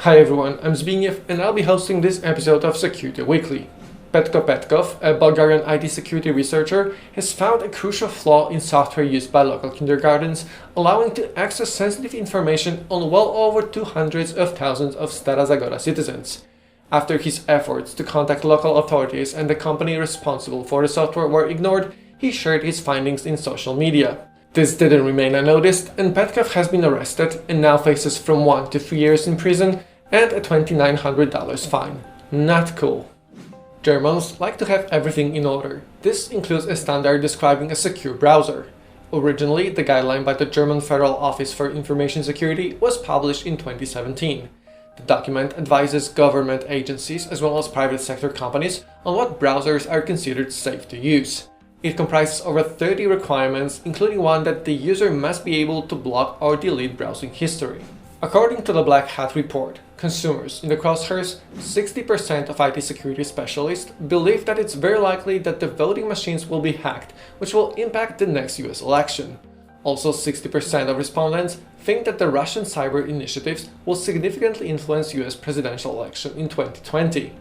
Hi everyone, I'm Zbigniew and I'll be hosting this episode of Security Weekly. Petko Petkov, a Bulgarian IT security researcher, has found a crucial flaw in software used by local kindergartens, allowing to access sensitive information on well over 200,000 of Stara Zagora citizens. After his efforts to contact local authorities and the company responsible for the software were ignored, he shared his findings in social media. This didn't remain unnoticed, and Petkov has been arrested and now faces from 1 to 3 years in prison and a $2,900 fine. Not cool. Germans like to have everything in order. This includes a standard describing a secure browser. Originally, the guideline by the German Federal Office for Information Security was published in 2017. The document advises government agencies as well as private sector companies on what browsers are considered safe to use. It comprises over 30 requirements, including one that the user must be able to block or delete browsing history. According to the Black Hat report, consumers in the crosshairs, 60% of IT security specialists believe that it's very likely that the voting machines will be hacked, which will impact the next US election. Also, 60% of respondents think that the Russian cyber initiatives will significantly influence US presidential election in 2020.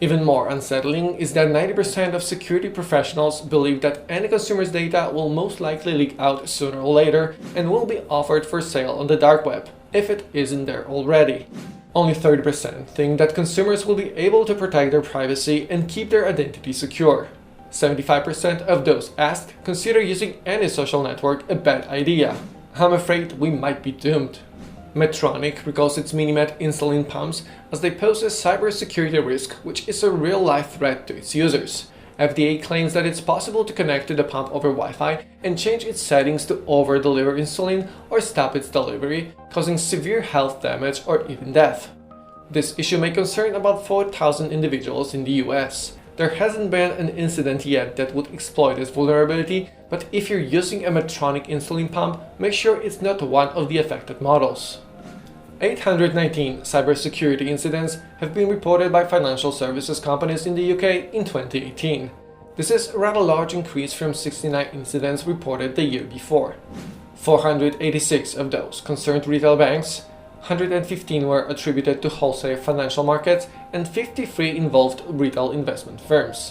Even more unsettling is that 90% of security professionals believe that any consumer's data will most likely leak out sooner or later and will be offered for sale on the dark web, if it isn't there already. Only 30% think that consumers will be able to protect their privacy and keep their identity secure. 75% of those asked consider using any social network a bad idea. I'm afraid we might be doomed. Medtronic recalls its MiniMed insulin pumps as they pose a cybersecurity risk, which is a real-life threat to its users. FDA claims that it's possible to connect to the pump over Wi-Fi and change its settings to over-deliver insulin or stop its delivery, causing severe health damage or even death. This issue may concern about 4,000 individuals in the US. There hasn't been an incident yet that would exploit this vulnerability, but if you're using a Medtronic insulin pump, make sure it's not one of the affected models. 819 cybersecurity incidents have been reported by financial services companies in the UK in 2018. This is a rather large increase from 69 incidents reported the year before. 486 of those concerned retail banks, 115 were attributed to wholesale financial markets, and 53 involved retail investment firms.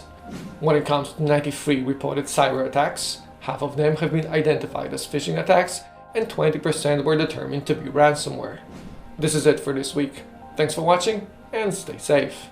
When it comes to 93 reported cyber attacks, half of them have been identified as phishing attacks, and 20% were determined to be ransomware. This is it for this week. Thanks for watching and stay safe.